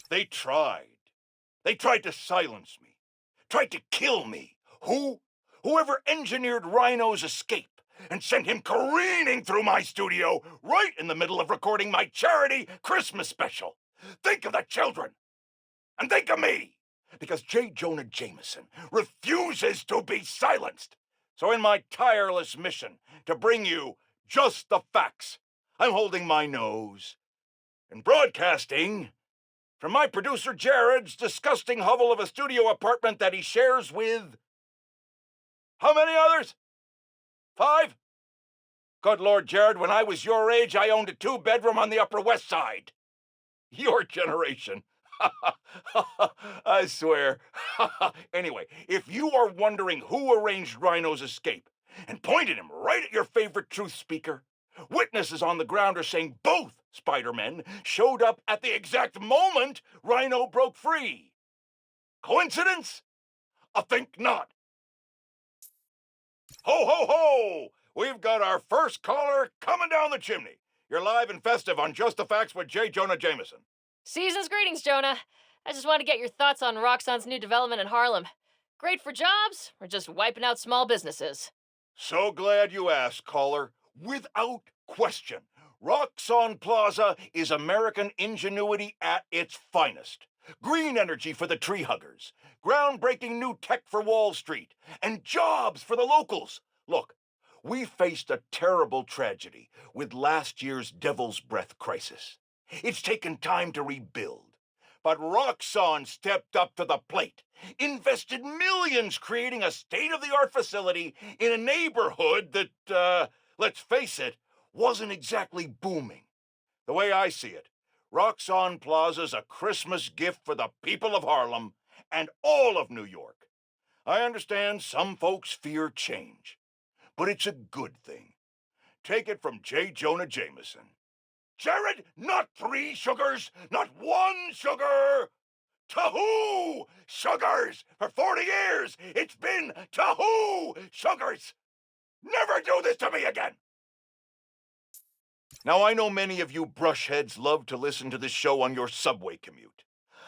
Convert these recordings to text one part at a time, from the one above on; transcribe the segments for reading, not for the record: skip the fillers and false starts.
They tried. They tried to silence me. Tried to kill me. Who? Whoever engineered Rhino's escape and sent him careening through my studio right in the middle of recording my charity Christmas special. Think of the children. And think of me. Because Jonah Jameson refuses to be silenced. So in my tireless mission to bring you just the facts, I'm holding my nose and broadcasting from my producer Jared's disgusting hovel of a studio apartment that he shares with... How many others? 5? Good Lord, Jared, when I was your age, I owned a 2-bedroom on the Upper West Side. Your generation. I swear. Anyway, if you are wondering who arranged Rhino's escape and pointed him right at your favorite truth speaker, witnesses on the ground are saying both Spider-Men showed up at the exact moment Rhino broke free. Coincidence? I think not. Ho, ho, ho! We've got our first caller coming down the chimney. You're live and festive on Just the Facts with Jonah Jameson. Season's greetings, Jonah. I just want to get your thoughts on Roxxon's new development in Harlem. Great for jobs, or just wiping out small businesses? So glad you asked, caller. Without question, Roxxon Plaza is American ingenuity at its finest. Green energy for the tree huggers, groundbreaking new tech for Wall Street, and jobs for the locals. Look, we faced a terrible tragedy with last year's Devil's Breath crisis. It's taken time to rebuild. But Roxxon stepped up to the plate, invested millions creating a state-of-the-art facility in a neighborhood that, let's face it, wasn't exactly booming. The way I see it, Roxxon Plaza's a Christmas gift for the people of Harlem and all of New York. I understand some folks fear change, but it's a good thing. Take it from Jonah Jameson. Jared, not 3 sugars, not 1 sugar. Tahoo sugars! For 40 years, it's been Tahoo sugars! Never do this to me again! Now, I know many of you brushheads love to listen to this show on your subway commute.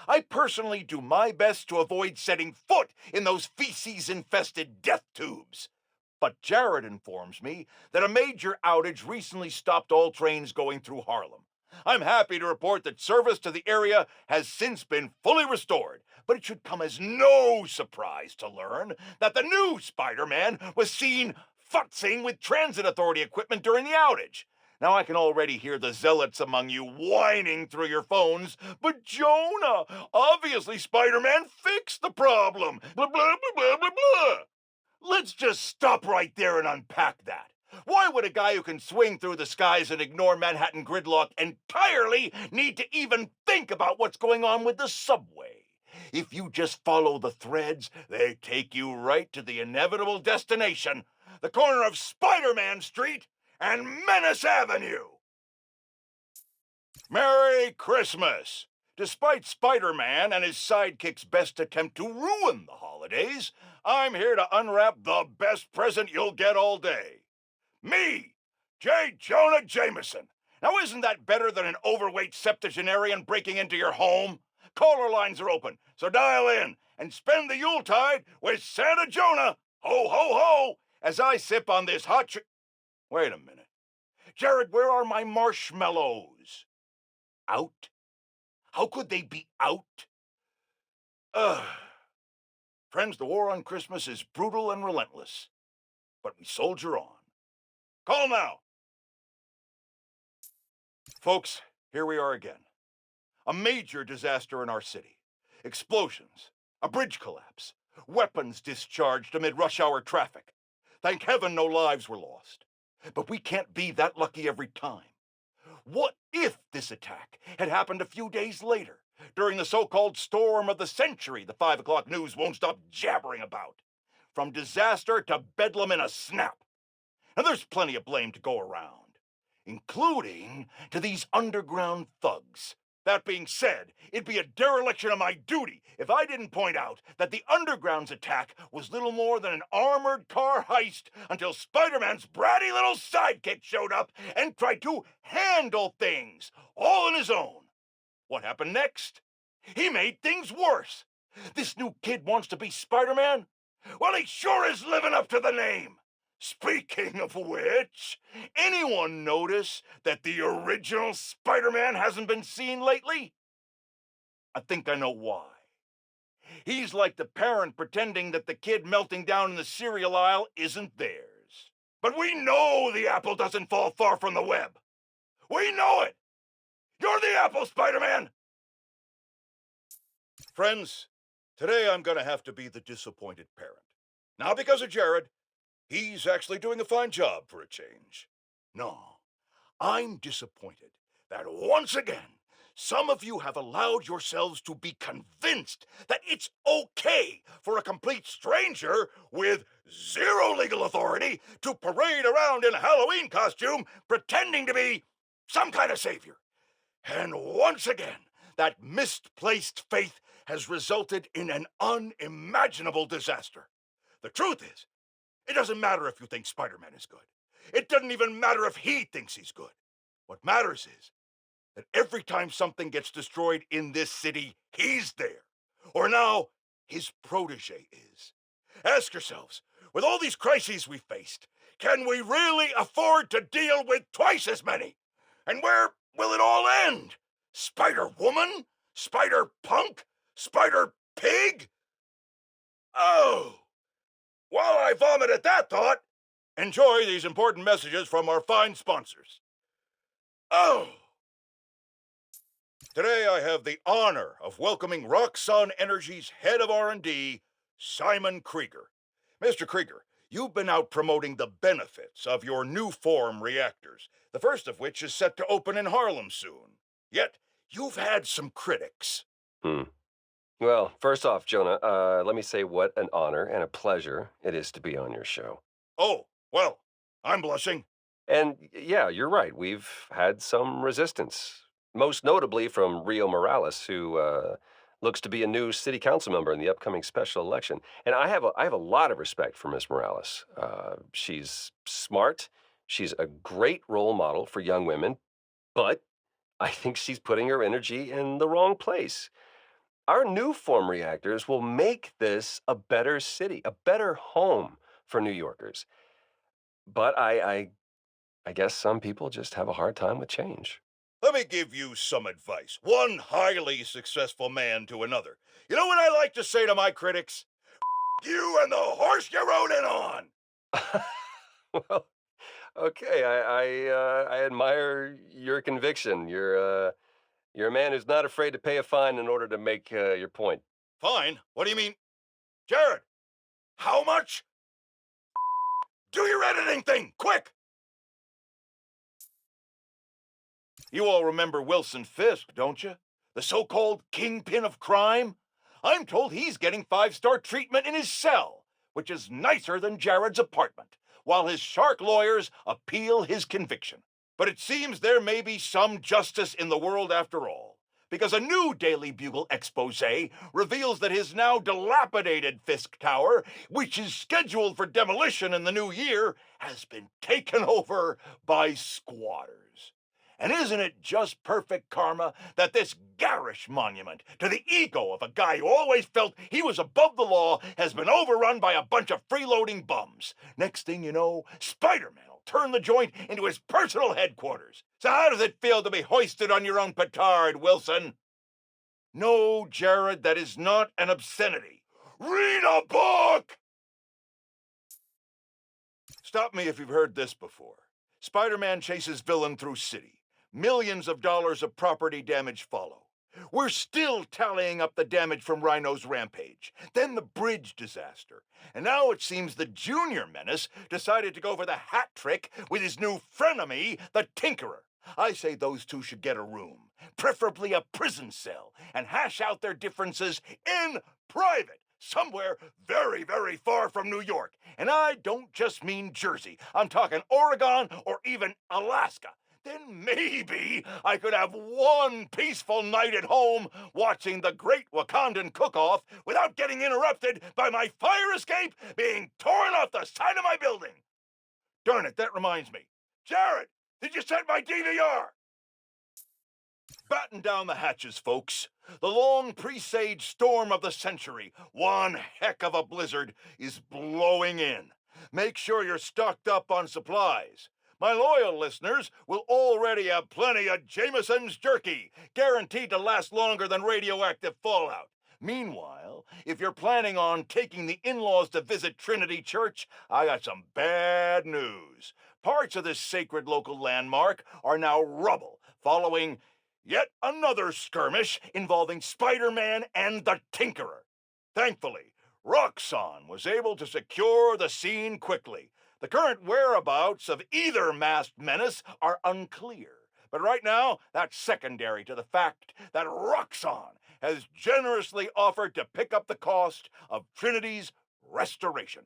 I personally do my best to avoid setting foot in those feces-infested death tubes. But Jared informs me that a major outage recently stopped all trains going through Harlem. I'm happy to report that service to the area has since been fully restored, but it should come as no surprise to learn that the new Spider-Man was seen futzing with transit authority equipment during the outage. Now I can already hear the zealots among you whining through your phones, but Jonah, obviously Spider-Man fixed the problem. Blah, blah, blah, blah, blah, blah. Let's just stop right there and unpack that. Why would a guy who can swing through the skies and ignore Manhattan gridlock entirely need to even think about what's going on with the subway? If you just follow the threads, they take you right to the inevitable destination, the corner of Spider-Man Street and Menace Avenue. Merry Christmas! Despite Spider-Man and his sidekick's best attempt to ruin the holidays, I'm here to unwrap the best present you'll get all day. Me, Jonah Jameson. Now isn't that better than an overweight septuagenarian breaking into your home? Caller lines are open, so dial in and spend the Yuletide with Santa Jonah, ho ho ho, as I sip on this hot Wait a minute. Jared, where are my marshmallows? Out? How could they be out? Friends, the war on Christmas is brutal and relentless, but we soldier on. Call now. Folks, here we are again. A major disaster in our city. Explosions, a bridge collapse, weapons discharged amid rush hour traffic. Thank heaven no lives were lost. But we can't be that lucky every time. What if this attack had happened a few days later, during the so-called storm of the century the 5 o'clock news won't stop jabbering about? From disaster to bedlam in a snap. And there's plenty of blame to go around, including to these underground thugs. That being said, it'd be a dereliction of my duty if I didn't point out that the Underground's attack was little more than an armored car heist until Spider-Man's bratty little sidekick showed up and tried to handle things all on his own. What happened next? He made things worse. This new kid wants to be Spider-Man? Well, he sure is living up to the name. Speaking of which, anyone notice that the original Spider-Man hasn't been seen lately? I think I know why. He's like the parent pretending that the kid melting down in the cereal aisle isn't theirs. But we know the apple doesn't fall far from the web. We know it! You're the apple, Spider-Man! Friends, today I'm gonna have to be the disappointed parent. Not because of Jared. He's actually doing a fine job for a change. No, I'm disappointed that once again, some of you have allowed yourselves to be convinced that it's okay for a complete stranger with zero legal authority to parade around in a Halloween costume pretending to be some kind of savior. And once again, that misplaced faith has resulted in an unimaginable disaster. The truth is, it doesn't matter if you think Spider-Man is good. It doesn't even matter if he thinks he's good. What matters is that every time something gets destroyed in this city, he's there. Or now, his protege is. Ask yourselves, with all these crises we faced, can we really afford to deal with twice as many? And where will it all end? Spider-Woman? Spider-Punk? Spider-Pig? Oh! While I vomit at that thought, enjoy these important messages from our fine sponsors. Oh! Today I have the honor of welcoming Roxxon Energy's head of R&D, Simon Krieger. Mr. Krieger, you've been out promoting the benefits of your new form reactors, the first of which is set to open in Harlem soon. Yet, you've had some critics. Well, first off, Jonah, let me say what an honor and a pleasure it is to be on your show. Oh, well, I'm blushing. And yeah, you're right. We've had some resistance, most notably from Rio Morales, who looks to be a new city council member in the upcoming special election. And I have a lot of respect for Miss Morales. She's smart. She's a great role model for young women, but I think she's putting her energy in the wrong place. Our new form reactors will make this a better city, a better home for New Yorkers. But I guess some people just have a hard time with change. Let me give you some advice. One highly successful man to another. You know what I like to say to my critics? You and the horse you rode in on! Well, okay, I admire your conviction. You're a man who's not afraid to pay a fine in order to make your point. Fine? What do you mean? Jared, how much? Do your editing thing, quick! You all remember Wilson Fisk, don't you? The so-called kingpin of crime? I'm told he's getting 5-star treatment in his cell, which is nicer than Jared's apartment, while his shark lawyers appeal his conviction. But it seems there may be some justice in the world after all, because a new Daily Bugle expose reveals that his now dilapidated Fisk Tower, which is scheduled for demolition in the new year, has been taken over by squatters. And isn't it just perfect karma that this garish monument to the ego of a guy who always felt he was above the law has been overrun by a bunch of freeloading bums? Next thing you know, Spider-Man will turn the joint into his personal headquarters. So how does it feel to be hoisted on your own petard, Wilson? No, Jared, that is not an obscenity. Read a book! Stop me if you've heard this before. Spider-Man chases villain through city. Millions of dollars of property damage follow. We're still tallying up the damage from Rhino's rampage, then the bridge disaster, and now it seems the Junior Menace decided to go for the hat trick with his new frenemy, the Tinkerer. I say those two should get a room, preferably a prison cell, and hash out their differences in private, somewhere very, very far from New York. And I don't just mean Jersey. I'm talking Oregon or even Alaska. Then maybe I could have one peaceful night at home watching the Great Wakandan Cook-Off without getting interrupted by my fire escape being torn off the side of my building. Darn it, that reminds me. Jared, did you set my DVR? Batten down the hatches, folks. The long presaged storm of the century, one heck of a blizzard, is blowing in. Make sure you're stocked up on supplies. My loyal listeners will already have plenty of Jameson's jerky, guaranteed to last longer than radioactive fallout. Meanwhile, if you're planning on taking the in-laws to visit Trinity Church, I got some bad news. Parts of this sacred local landmark are now rubble, following yet another skirmish involving Spider-Man and the Tinkerer. Thankfully, Roxxon was able to secure the scene quickly. The current whereabouts of either masked menace are unclear. But right now, that's secondary to the fact that Roxxon has generously offered to pick up the cost of Trinity's restoration,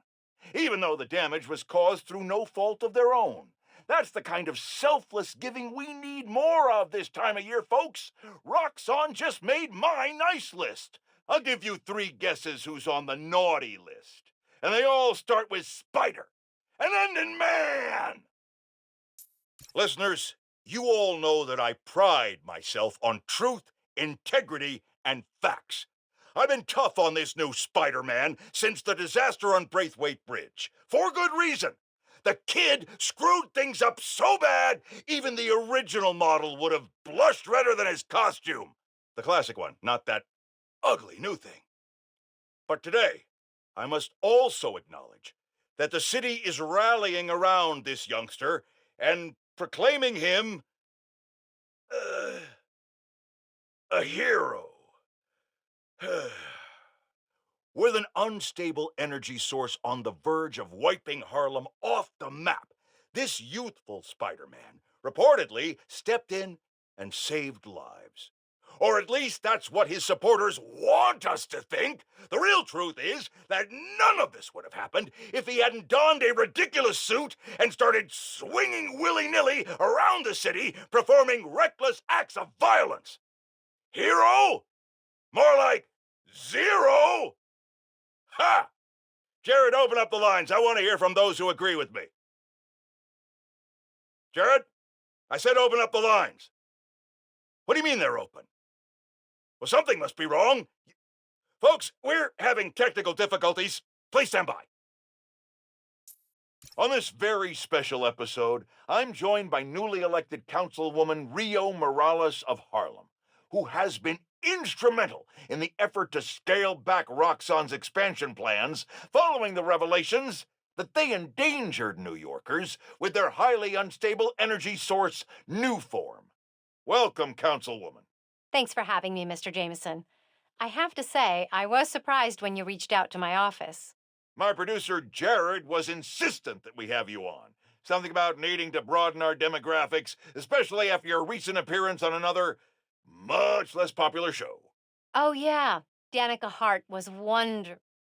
even though the damage was caused through no fault of their own. That's the kind of selfless giving we need more of this time of year, folks. Roxxon just made my nice list. I'll give you 3 guesses who's on the naughty list. And they all start with Spider and end in Man. Listeners, you all know that I pride myself on truth, integrity, and facts. I've been tough on this new Spider-Man since the disaster on Braithwaite Bridge, for good reason. The kid screwed things up so bad, even the original model would have blushed redder than his costume. The classic one, not that ugly new thing. But today, I must also acknowledge that the city is rallying around this youngster and proclaiming him a hero. With an unstable energy source on the verge of wiping Harlem off the map, this youthful Spider-Man reportedly stepped in and saved lives. Or at least that's what his supporters want us to think. The real truth is that none of this would have happened if he hadn't donned a ridiculous suit and started swinging willy-nilly around the city, performing reckless acts of violence. Hero? More like zero? Ha! Jared, open up the lines. I want to hear from those who agree with me. Jared? I said open up the lines. What do you mean they're open? Well, something must be wrong. Folks, we're having technical difficulties. Please stand by. On this very special episode, I'm joined by newly elected Councilwoman Rio Morales of Harlem, who has been instrumental in the effort to scale back Roxxon's expansion plans following the revelations that they endangered New Yorkers with their highly unstable energy source, Nuform. Welcome, Councilwoman. Thanks for having me, Mr. Jameson. I have to say, I was surprised when you reached out to my office. My producer, Jared, was insistent that we have you on. Something about needing to broaden our demographics, especially after your recent appearance on another, much less popular show. Oh, yeah. Danica Hart was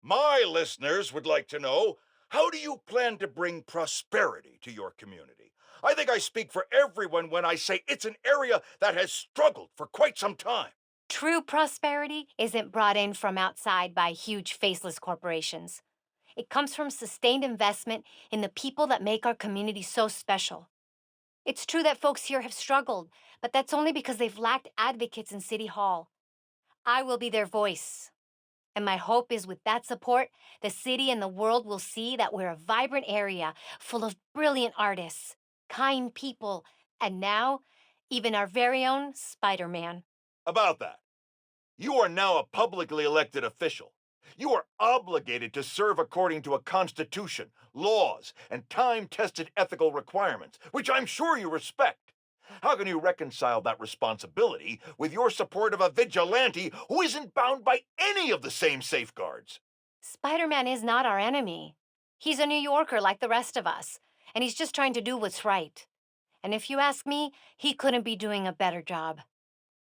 My listeners would like to know, how do you plan to bring prosperity to your community? I think I speak for everyone when I say it's an area that has struggled for quite some time. True prosperity isn't brought in from outside by huge faceless corporations. It comes from sustained investment in the people that make our community so special. It's true that folks here have struggled, but that's only because they've lacked advocates in City Hall. I will be their voice. And my hope is with that support, the city and the world will see that we're a vibrant area full of brilliant artists, kind people, and now, even our very own Spider-Man. About that, you are now a publicly elected official. You are obligated to serve according to a constitution, laws, and time-tested ethical requirements, which I'm sure you respect. How can you reconcile that responsibility with your support of a vigilante who isn't bound by any of the same safeguards? Spider-Man is not our enemy. He's a New Yorker like the rest of us, and he's just trying to do what's right. And if you ask me, he couldn't be doing a better job.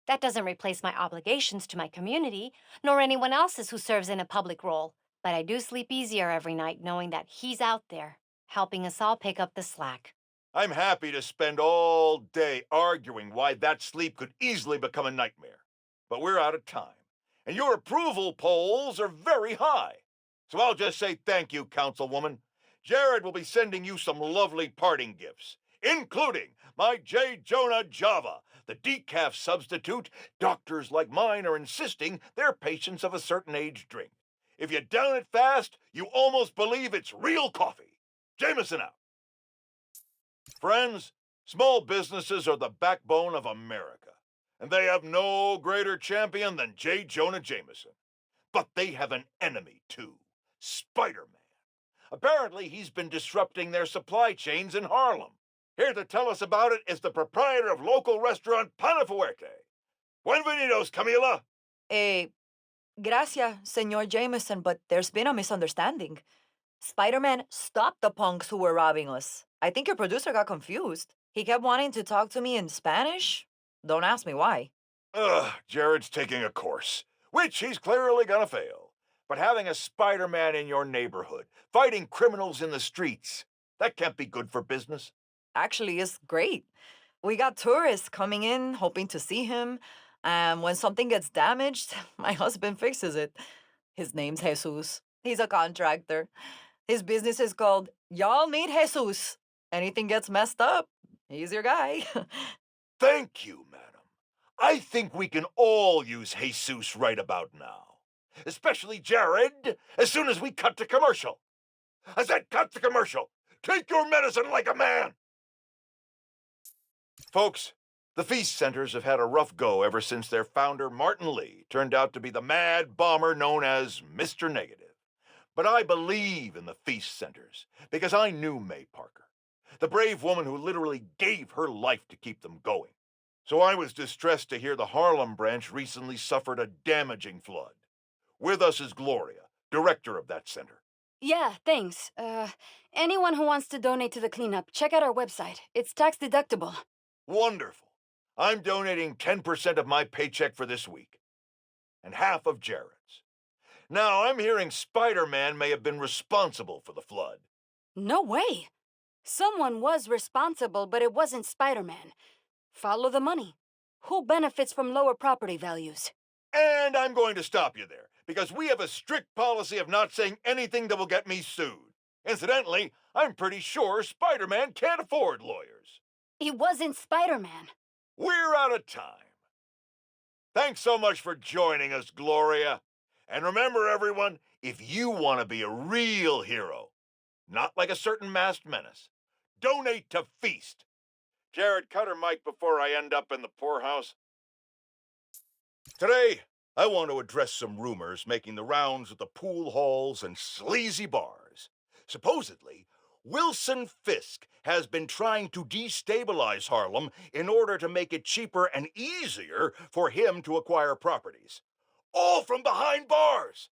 That doesn't replace my obligations to my community, nor anyone else's who serves in a public role. But I do sleep easier every night knowing that he's out there, helping us all pick up the slack. I'm happy to spend all day arguing why that sleep could easily become a nightmare. But we're out of time, and your approval polls are very high. So I'll just say thank you, Councilwoman. Jared will be sending you some lovely parting gifts, including my J. Jonah Java, the decaf substitute doctors like mine are insisting their patients of a certain age drink. If you down it fast, you almost believe it's real coffee. Jameson out. Friends, small businesses are the backbone of America, and they have no greater champion than J. Jonah Jameson. But they have an enemy, too. Spider-Man. Apparently, he's been disrupting their supply chains in Harlem. Here to tell us about it is the proprietor of local restaurant Panafuerte. Bienvenidos, Camila. Gracias, Senor Jameson, but there's been a misunderstanding. Spider-Man stopped the punks who were robbing us. I think your producer got confused. He kept wanting to talk to me in Spanish. Don't ask me why. Jared's taking a course, which he's clearly gonna fail. But having a Spider-Man in your neighborhood, fighting criminals in the streets, that can't be good for business. Actually, it's great. We got tourists coming in, hoping to see him. And when something gets damaged, my husband fixes it. His name's Jesus. He's a contractor. His business is called Y'all Meet Jesus. Anything gets messed up, he's your guy. Thank you, madam. I think we can all use Jesus right about now. Especially Jared, as soon as we cut to commercial. I said cut to commercial. Take your medicine like a man. Folks, the F.E.A.S.T centers have had a rough go ever since their founder, Martin Lee, turned out to be the mad bomber known as Mr. Negative. But I believe in the F.E.A.S.T centers because I knew May Parker, the brave woman who literally gave her life to keep them going. So I was distressed to hear the Harlem branch recently suffered a damaging flood. With us is Gloria, director of that center. Yeah, thanks. Anyone who wants to donate to the cleanup, check out our website. It's tax deductible. Wonderful. I'm donating 10% of my paycheck for this week, and half of Jared's. Now, I'm hearing Spider-Man may have been responsible for the flood. No way. Someone was responsible, but it wasn't Spider-Man. Follow the money. Who benefits from lower property values? And I'm going to stop you there, because we have a strict policy of not saying anything that will get me sued. Incidentally, I'm pretty sure Spider-Man can't afford lawyers. He wasn't Spider-Man. We're out of time. Thanks so much for joining us, Gloria. And remember, everyone, if you want to be a real hero, not like a certain masked menace, donate to F.E.A.S.T. Jared, cut her mic before I end up in the poorhouse. Today, I want to address some rumors making the rounds of the pool halls and sleazy bars. Supposedly, Wilson Fisk has been trying to destabilize Harlem in order to make it cheaper and easier for him to acquire properties. All from behind bars.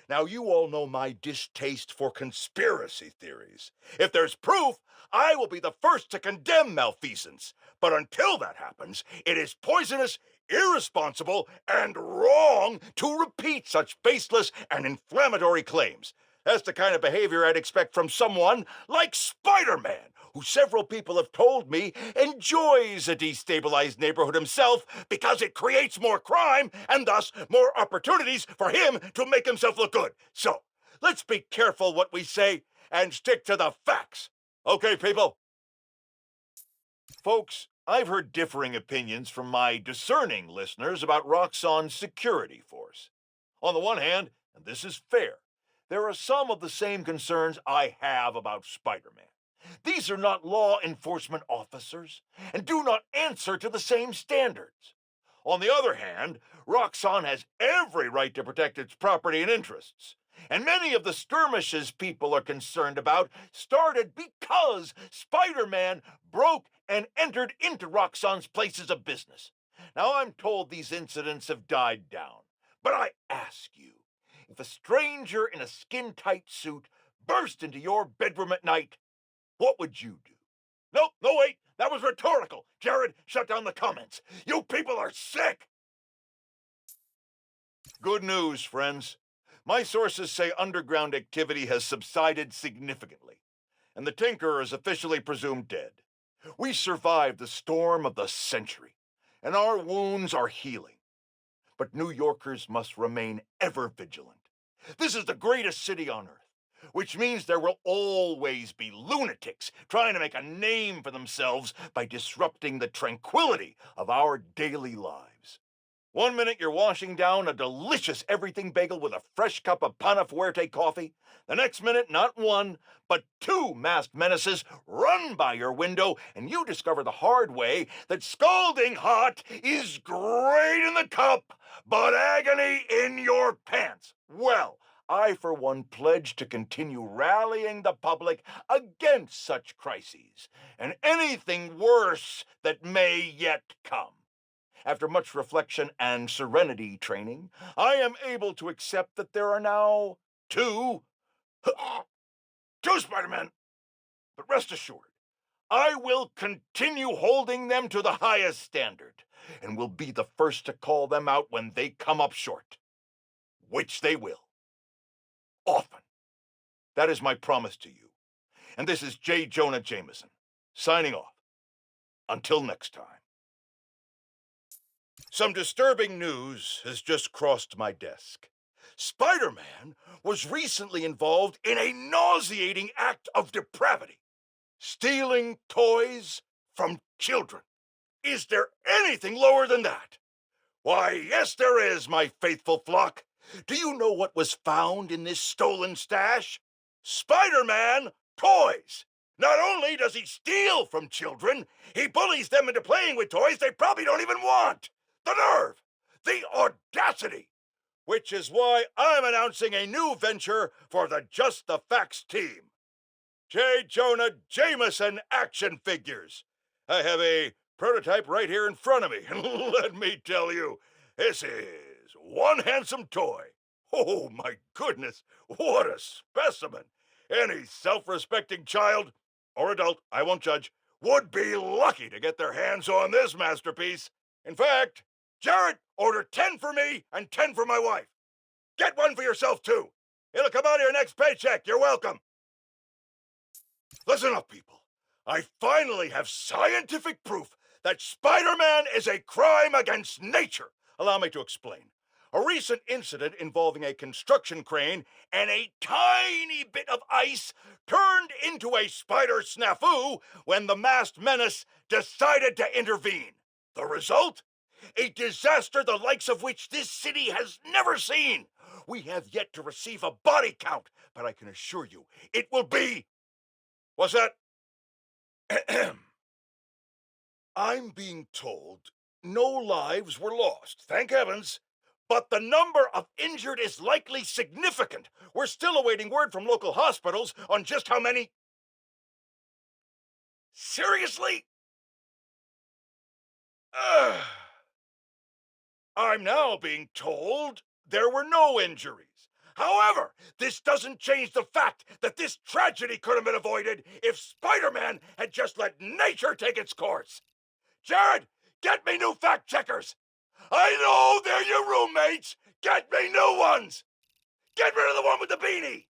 Now, you all know my distaste for conspiracy theories. If there's proof, I will be the first to condemn malfeasance. But until that happens, it is poisonous, irresponsible, and wrong to repeat such baseless and inflammatory claims. That's the kind of behavior I'd expect from someone like Spider-Man, who several people have told me enjoys a destabilized neighborhood himself because it creates more crime and thus more opportunities for him to make himself look good. So, let's be careful what we say and stick to the facts. Okay, people? Folks, I've heard differing opinions from my discerning listeners about Roxxon's security force. On the one hand, and this is fair, there are some of the same concerns I have about Spider-Man. These are not law enforcement officers and do not answer to the same standards. On the other hand, Roxxon has every right to protect its property and interests. And many of the skirmishes people are concerned about started because Spider-Man broke and entered into Roxxon's places of business. Now, I'm told these incidents have died down, but I ask you, if a stranger in a skin-tight suit burst into your bedroom at night, what would you do? No, wait, that was rhetorical. Jared, shut down the comments. You people are sick! Good news, friends. My sources say underground activity has subsided significantly, and the Tinker is officially presumed dead. We survived the storm of the century, and our wounds are healing. But New Yorkers must remain ever vigilant. This is the greatest city on earth. which means there will always be lunatics trying to make a name for themselves by disrupting the tranquility of our daily lives. One minute you're washing down a delicious everything bagel with a fresh cup of Pana Fuerte coffee. The next minute, not one, but two masked menaces run by your window, and you discover the hard way that scalding hot is great in the cup, but agony in your pants. Well, I, for one, pledge to continue rallying the public against such crises and anything worse that may yet come. After much reflection and serenity training, I am able to accept that there are now two Spider-Men. But rest assured, I will continue holding them to the highest standard, and will be the first to call them out when they come up short. Which they will. Often. That is my promise to you. And this is J. Jonah Jameson, signing off. Until next time. Some disturbing news has just crossed my desk. Spider-Man was recently involved in a nauseating act of depravity. Stealing toys from children. Is there anything lower than that? Why, yes there is, my faithful flock. Do you know what was found in this stolen stash? Spider-Man toys. Not only does he steal from children, he bullies them into playing with toys they probably don't even want. The nerve! The audacity! Which is why I'm announcing a new venture for the Just the Facts team. J. Jonah Jameson action figures. I have a prototype right here in front of me, and let me tell you, this is one handsome toy. Oh my goodness, what a specimen! Any self-respecting child, or adult, I won't judge, would be lucky to get their hands on this masterpiece. In fact, Jared, order 10 for me and 10 for my wife. Get one for yourself, too. It'll come out of your next paycheck. You're welcome. Listen up, people. I finally have scientific proof that Spider-Man is a crime against nature. Allow me to explain. A recent incident involving a construction crane and a tiny bit of ice turned into a spider snafu when the masked menace decided to intervene. The result? A disaster the likes of which this city has never seen. We have yet to receive a body count, but I can assure you it will be... What's that? I'm being told no lives were lost, thank heavens. But the number of injured is likely significant. We're still awaiting word from local hospitals on just how many... Seriously? I'm now being told there were no injuries. However, this doesn't change the fact that this tragedy could have been avoided if Spider-Man had just let nature take its course. Jared, get me new fact checkers. I know they're your roommates. Get me new ones. Get rid of the one with the beanie.